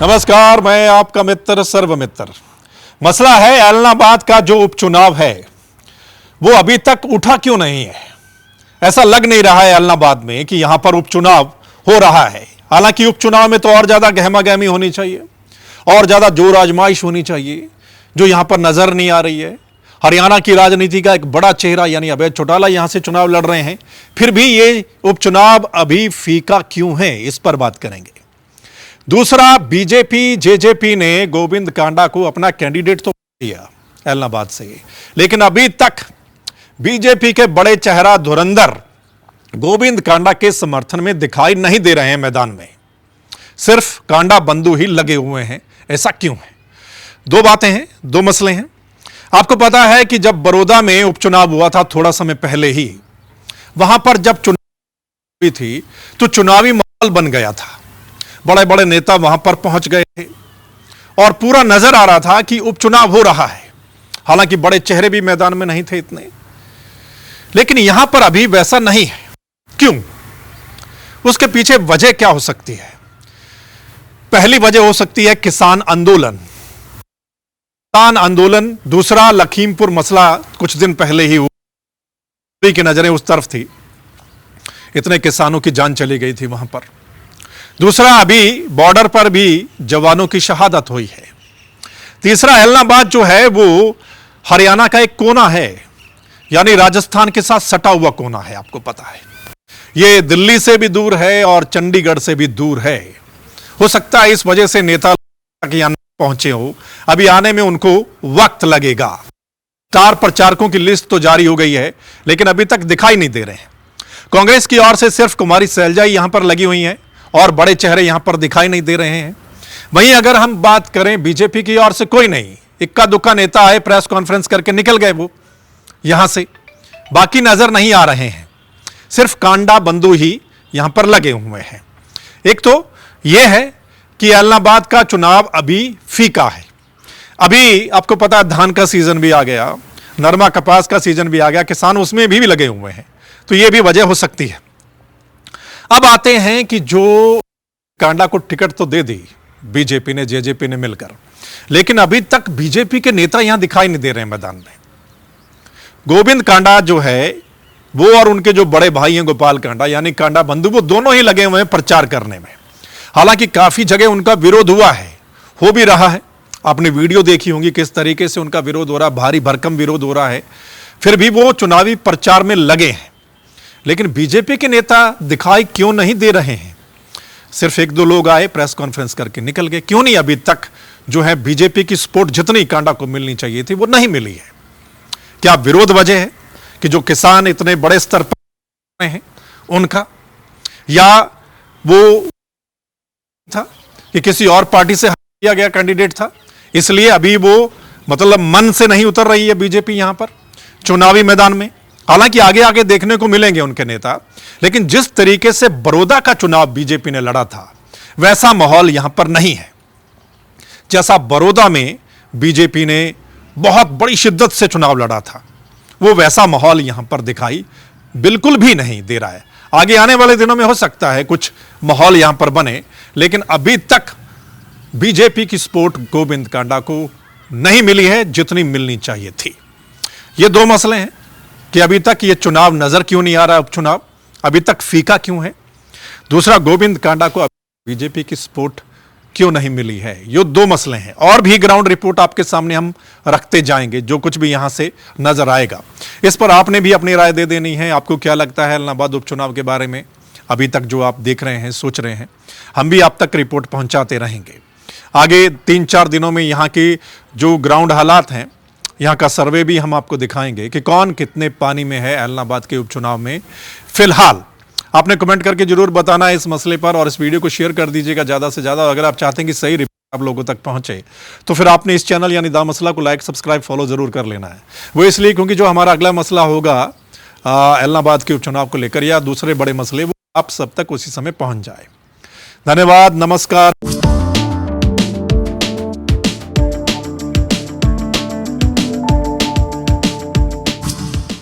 नमस्कार, मैं आपका मित्र सर्वमित्र। मसला है ऐलनाबाद का जो उपचुनाव है वो अभी तक उठा क्यों नहीं है। ऐसा लग नहीं रहा है ऐलनाबाद में कि यहां पर उपचुनाव हो रहा है। हालांकि उपचुनाव में तो और ज्यादा गहमागहमी होनी चाहिए और ज्यादा जोर आजमाइश होनी चाहिए, जो यहां पर नजर नहीं आ रही है। हरियाणा की राजनीति का एक बड़ा चेहरा यानी अभय चौटाला यहां से चुनाव लड़ रहे हैं, फिर भी ये उपचुनाव अभी फीका क्यों है, इस पर बात करेंगे। दूसरा, बीजेपी जेजेपी ने गोविंद कांडा को अपना कैंडिडेट तो दिया ऐलनाबाद से, लेकिन अभी तक बीजेपी के बड़े चेहरा धुरंधर गोविंद कांडा के समर्थन में दिखाई नहीं दे रहे हैं मैदान में। सिर्फ कांडा बंधु ही लगे हुए हैं। ऐसा क्यों है? दो बातें हैं, दो मसले हैं। आपको पता है कि जब बड़ौदा में उपचुनाव हुआ था थोड़ा समय पहले ही, वहां पर जब चुनाव हुई थी तो चुनावी माहौल बन गया था। बड़े बड़े नेता वहां पर पहुंच गए थे और पूरा नजर आ रहा था कि उपचुनाव हो रहा है। हालांकि बड़े चेहरे भी मैदान में नहीं थे इतने, लेकिन यहां पर अभी वैसा नहीं है। क्यों? उसके पीछे वजह क्या हो सकती है? पहली वजह हो सकती है किसान आंदोलन। किसान आंदोलन। दूसरा, लखीमपुर मसला कुछ दिन पहले ही हुआ, सभी की नजरें उस तरफ थी, इतने किसानों की जान चली गई थी वहां पर। दूसरा, अभी बॉर्डर पर भी जवानों की शहादत हुई है। तीसरा, ऐलनाबाद जो है वो हरियाणा का एक कोना है, यानी राजस्थान के साथ सटा हुआ कोना है। आपको पता है ये दिल्ली से भी दूर है और चंडीगढ़ से भी दूर है। हो सकता है इस वजह से नेता यहां पहुंचे हो, अभी आने में उनको वक्त लगेगा। स्टार प्रचारकों की लिस्ट तो जारी हो गई है, लेकिन अभी तक दिखाई नहीं दे रहे हैं। कांग्रेस की ओर से सिर्फ कुमारी सैलजा यहां पर लगी हुई हैं और बड़े चेहरे यहां पर दिखाई नहीं दे रहे हैं। वहीं अगर हम बात करें बीजेपी की ओर से, कोई नहीं, इक्का दुक्का नेता आए, प्रेस कॉन्फ्रेंस करके निकल गए वो यहां से, बाकी नजर नहीं आ रहे हैं। सिर्फ कांडा बंधु ही यहां पर लगे हुए हैं। एक तो यह है कि ऐलनाबाद का चुनाव अभी फीका है। अभी आपको पता है धान का सीजन भी आ गया, नरमा कपास का सीजन भी आ गया, किसान उसमें भी लगे हुए हैं, तो यह भी वजह हो सकती है। अब आते हैं कि जो कांडा को टिकट तो दे दी बीजेपी ने, जेजेपी ने मिलकर, लेकिन अभी तक बीजेपी के नेता यहां दिखाई नहीं दे रहे हैं मैदान में। गोविंद कांडा जो है वो और उनके जो बड़े भाई हैं गोपाल कांडा यानी कांडा बंधु, वो दोनों ही लगे हुए हैं प्रचार करने में। हालांकि काफी जगह उनका विरोध हुआ है, हो भी रहा है। आपने वीडियो देखी होंगी किस तरीके से उनका विरोध हो रहा है, भारी भरकम विरोध हो रहा है, फिर भी वो चुनावी प्रचार में लगे हैं। लेकिन बीजेपी के नेता दिखाई क्यों नहीं दे रहे हैं? सिर्फ एक दो लोग आए, प्रेस कॉन्फ्रेंस करके निकल गए। क्यों नहीं अभी तक जो है बीजेपी की सपोर्ट जितनी कांडा को मिलनी चाहिए थी वो नहीं मिली है? क्या विरोध वजह है कि जो किसान इतने बड़े स्तर पर हैं उनका, या वो था कि किसी और पार्टी से किया गया कैंडिडेट था, इसलिए अभी वो मतलब मन से नहीं उतर रही है बीजेपी यहां पर चुनावी मैदान में? हालांकि आगे आगे देखने को मिलेंगे उनके नेता, लेकिन जिस तरीके से बड़ौदा का चुनाव बीजेपी ने लड़ा था वैसा माहौल यहां पर नहीं है। जैसा बड़ौदा में बीजेपी ने बहुत बड़ी शिद्दत से चुनाव लड़ा था, वो वैसा माहौल यहां पर दिखाई बिल्कुल भी नहीं दे रहा है। आगे आने वाले दिनों में हो सकता है कुछ माहौल यहां पर बने, लेकिन अभी तक बीजेपी की सपोर्ट गोविंद कांडा को नहीं मिली है जितनी मिलनी चाहिए थी। ये दो मसले हैं कि अभी तक ये चुनाव नजर क्यों नहीं आ रहा, उपचुनाव अभी तक फीका क्यों है। दूसरा, गोविंद कांडा को बीजेपी की सपोर्ट क्यों नहीं मिली है। ये दो मसले हैं और भी ग्राउंड रिपोर्ट आपके सामने हम रखते जाएंगे, जो कुछ भी यहां से नजर आएगा। इस पर आपने भी अपनी राय दे देनी है। आपको क्या लगता है ऐलनाबाद उपचुनाव के बारे में? अभी तक जो आप देख रहे हैं, सोच रहे हैं, हम भी आप तक रिपोर्ट पहुंचाते रहेंगे। आगे 3-4 दिनों में यहाँ के जो ग्राउंड हालात हैं, यहाँ का सर्वे भी हम आपको दिखाएंगे कि कौन कितने पानी में है ऐलनाबाद के उपचुनाव में फिलहाल। आपने कमेंट करके जरूर बताना है इस मसले पर, और इस वीडियो को शेयर कर दीजिएगा ज़्यादा से ज़्यादा। अगर आप चाहते हैं कि सही रिपोर्ट आप लोगों तक पहुंचे तो फिर आपने इस चैनल यानी दा मसला को लाइक, सब्सक्राइब, फॉलो जरूर कर लेना है। वो इसलिए क्योंकि जो हमारा अगला मसला होगा ऐलनाबाद के उपचुनाव को लेकर या दूसरे बड़े मसले, वो आप सब तक उसी समय पहुंच जाए। धन्यवाद, नमस्कार।